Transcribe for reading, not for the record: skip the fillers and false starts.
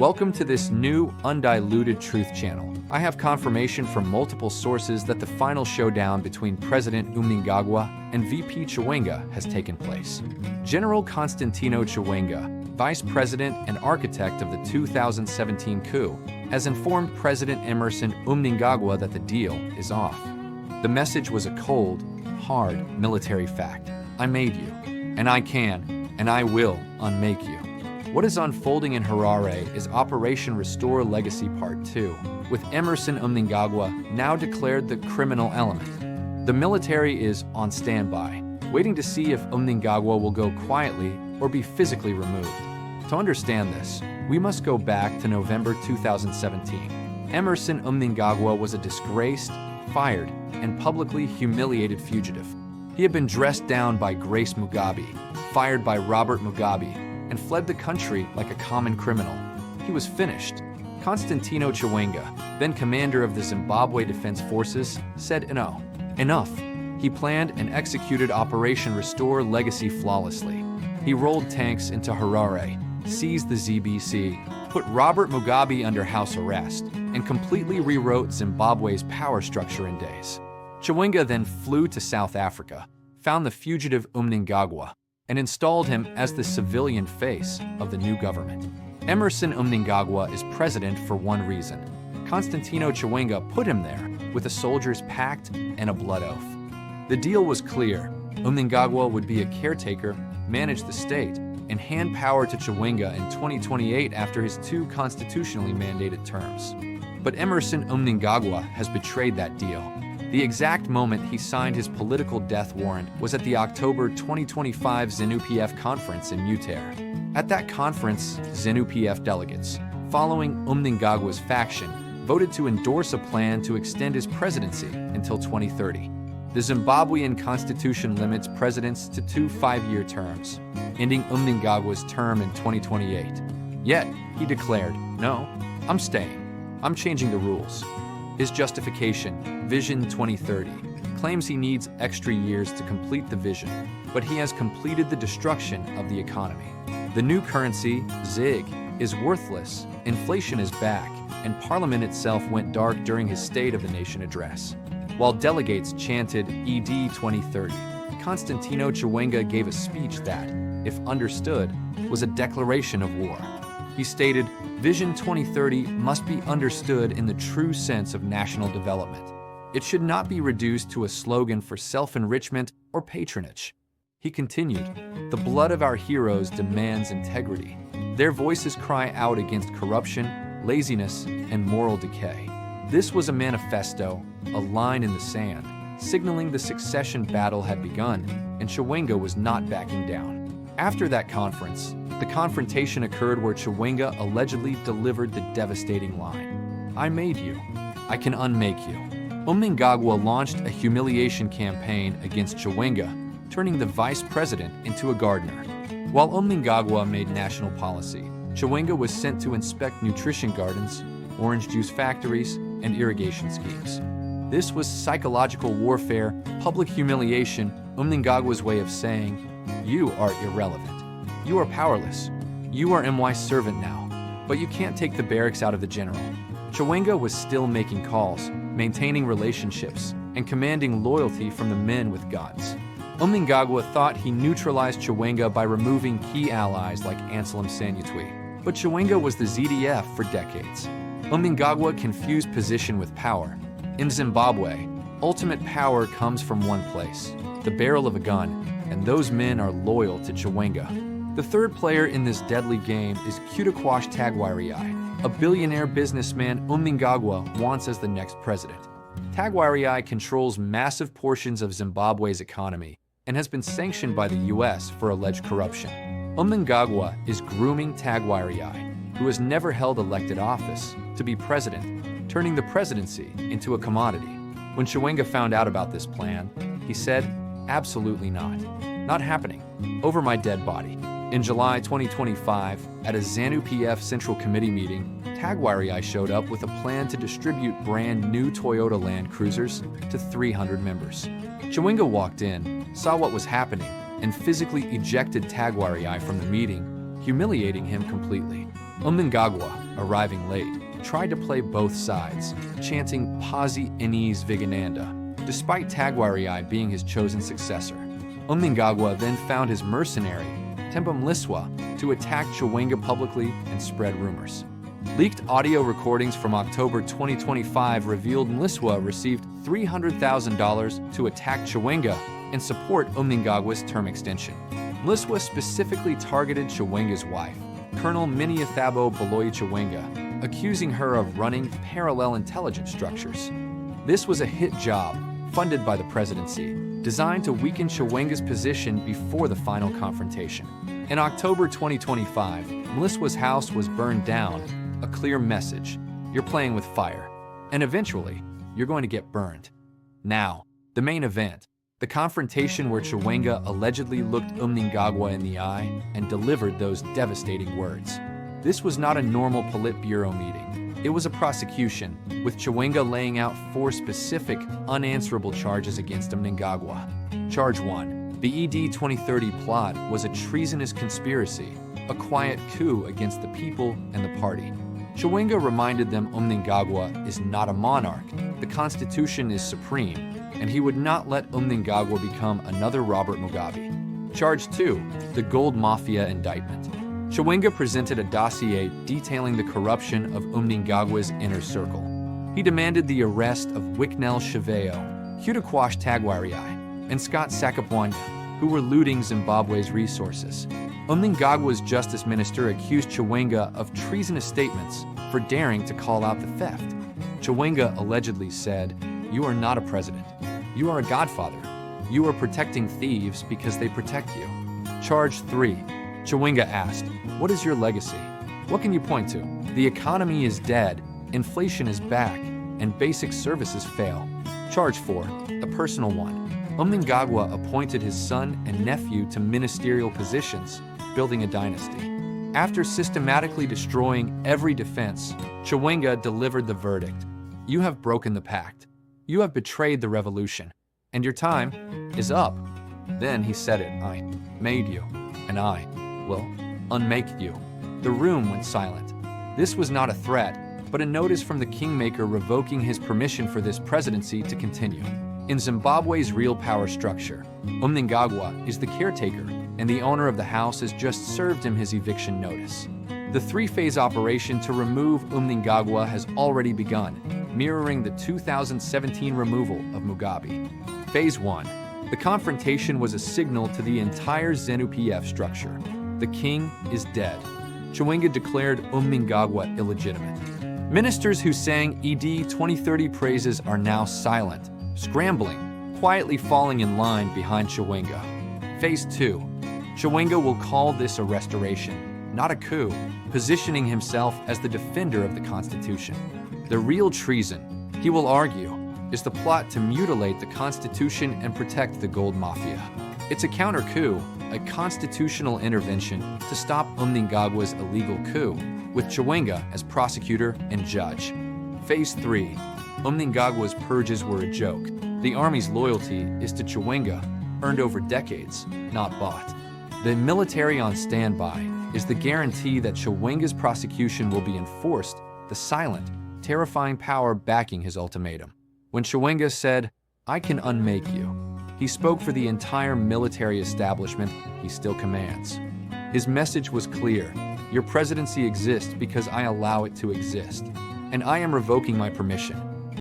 Welcome to this new, undiluted truth channel. I have confirmation from multiple sources that the final showdown between President Mnangagwa and VP Chiwenga has taken place. General Constantino Chiwenga, vice president and architect of the 2017 coup, has informed President Emmerson Mnangagwa that the deal is off. The message was a cold, hard military fact. I made you, and I can, and I will unmake you. What is unfolding in Harare is Operation Restore Legacy Part 2, with Emmerson Mnangagwa now declared the criminal element. The military is on standby, waiting to see if Mnangagwa will go quietly or be physically removed. To understand this, we must go back to November 2017. Emmerson Mnangagwa was a disgraced, fired, and publicly humiliated fugitive. He had been dressed down by Grace Mugabe, fired by Robert Mugabe, and fled the country like a common criminal. He was finished. Constantino Chiwenga, then commander of the Zimbabwe Defense Forces, said enough. He planned and executed Operation Restore Legacy flawlessly. He rolled tanks into Harare, seized the ZBC, put Robert Mugabe under house arrest, and completely rewrote Zimbabwe's power structure in days. Chiwenga then flew to South Africa, found the fugitive Mnangagwa, and installed him as the civilian face of the new government. Emmerson Mnangagwa is president for one reason. Constantino Chiwenga put him there with a soldier's pact and a blood oath. The deal was clear. Mnangagwa would be a caretaker, manage the state, and hand power to Chiwenga in 2028 after his 2 constitutionally mandated terms. But Emmerson Mnangagwa has betrayed that deal. The exact moment he signed his political death warrant was at the October 2025 ZANU-PF conference in Mutare. At that conference, ZANU-PF delegates, following Mnangagwa's faction, voted to endorse a plan to extend his presidency until 2030. The Zimbabwean constitution limits presidents to 2 5-year terms, ending Mnangagwa's term in 2028. Yet, he declared, "No, I'm staying. I'm changing the rules." His justification, Vision 2030, claims he needs extra years to complete the vision, but he has completed the destruction of the economy. The new currency, ZiG, is worthless, inflation is back, and Parliament itself went dark during his State of the Nation address. While delegates chanted ED 2030, Constantino Chiwenga gave a speech that, if understood, was a declaration of war. He stated, "Vision 2030 must be understood in the true sense of national development. It should not be reduced to a slogan for self-enrichment or patronage." He continued, "The blood of our heroes demands integrity. Their voices cry out against corruption, laziness, and moral decay." This was a manifesto, a line in the sand, signaling the succession battle had begun, and Chiwenga was not backing down. After that conference, the confrontation occurred where Chiwenga allegedly delivered the devastating line, "I made you. I can unmake you." Mnangagwa launched a humiliation campaign against Chiwenga, turning the vice president into a gardener. While Mnangagwa made national policy, Chiwenga was sent to inspect nutrition gardens, orange juice factories, and irrigation schemes. This was psychological warfare, public humiliation, Mnangagwa's way of saying, "You are irrelevant. You are powerless. You are MY's servant now, but you can't take the barracks out of the general." Chiwenga was still making calls, maintaining relationships, and commanding loyalty from the men with guns. Mnangagwa thought he neutralized Chiwenga by removing key allies like Anselm Sanyatwi, but Chiwenga was the ZDF for decades. Mnangagwa confused position with power. In Zimbabwe, ultimate power comes from one place, the barrel of a gun, and those men are loyal to Chiwenga. The third player in this deadly game is Kutakwash Tagwariai, a billionaire businessman Mnangagwa wants as the next president. Tagwariai controls massive portions of Zimbabwe's economy and has been sanctioned by the US for alleged corruption. Mnangagwa is grooming Tagwariai, who has never held elected office, to be president, turning the presidency into a commodity. When Chiwenga found out about this plan, he said, "Absolutely not. Not happening. Over my dead body." In July 2025, at a ZANU-PF Central Committee meeting, Tagwariai showed up with a plan to distribute brand new Toyota Land Cruisers to 300 members. Chiwenga walked in, saw what was happening, and physically ejected Tagwariai from the meeting, humiliating him completely. Mnangagwa, arriving late, tried to play both sides, chanting Pasi Inis Vigananda, despite Tagwariai being his chosen successor. Mnangagwa then found his mercenary, Temba Mliswa, to attack Chiwenga publicly and spread rumors. Leaked audio recordings from October 2025 revealed Mliswa received $300,000 to attack Chiwenga and support Mnangagwa's term extension. Mliswa specifically targeted Chiwenga's wife, Colonel Miniathabo Baloyi Chiwenga, accusing her of running parallel intelligence structures. This was a hit job, funded by the presidency, designed to weaken Chiwenga's position before the final confrontation. In October 2025, Mliswa's house was burned down, a clear message: you're playing with fire, and eventually, you're going to get burned. Now, the main event, the confrontation where Chiwenga allegedly looked Mnangagwa in the eye and delivered those devastating words. This was not a normal Politburo meeting. It was a prosecution, with Chiwenga laying out 4 specific, unanswerable charges against Mnangagwa. Charge 1. The ED 2030 plot was a treasonous conspiracy, a quiet coup against the people and the party. Chiwenga reminded them Mnangagwa is not a monarch, the Constitution is supreme, and he would not let Mnangagwa become another Robert Mugabe. Charge 2. The Gold Mafia indictment. Chiwenga presented a dossier detailing the corruption of Mnangagwa's inner circle. He demanded the arrest of Wicknell Chiveo, Hudakwash Tagwariai, and Scott Sakapwanda, who were looting Zimbabwe's resources. Mnangagwa's justice minister accused Chiwenga of treasonous statements for daring to call out the theft. Chiwenga allegedly said, "You are not a president. You are a godfather. You are protecting thieves because they protect you." Charge 3. Chiwenga asked, "What is your legacy? What can you point to?" The economy is dead, inflation is back, and basic services fail. Charge 4. A personal one. Mnangagwa appointed his son and nephew to ministerial positions, building a dynasty. After systematically destroying every defense, Chiwenga delivered the verdict: "You have broken the pact. You have betrayed the revolution, and your time is up." Then he said it: "I made you, and I will unmake you." The room went silent. This was not a threat, but a notice from the kingmaker revoking his permission for this presidency to continue. In Zimbabwe's real power structure, Mnangagwa is the caretaker, and the owner of the house has just served him his eviction notice. The 3-phase operation to remove Mnangagwa has already begun, mirroring the 2017 removal of Mugabe. Phase 1. The confrontation was a signal to the entire ZANU-PF structure. The king is dead. Chiwenga declared Mnangagwa illegitimate. Ministers who sang ED 2030 praises are now silent, scrambling, quietly falling in line behind Chiwenga. Phase 2. Chiwenga will call this a restoration, not a coup, positioning himself as the defender of the Constitution. The real treason, he will argue, is the plot to mutilate the Constitution and protect the gold mafia. It's a counter-coup, a constitutional intervention to stop Mnangagwa's illegal coup, with Chiwenga as prosecutor and judge. Phase 3. Mnangagwa's purges were a joke. The army's loyalty is to Chiwenga, earned over decades, not bought. The military on standby is the guarantee that Chiwenga's prosecution will be enforced, the silent, terrifying power backing his ultimatum. When Chiwenga said, "I can unmake you," he spoke for the entire military establishment he still commands. His message was clear: your presidency exists because I allow it to exist, and I am revoking my permission.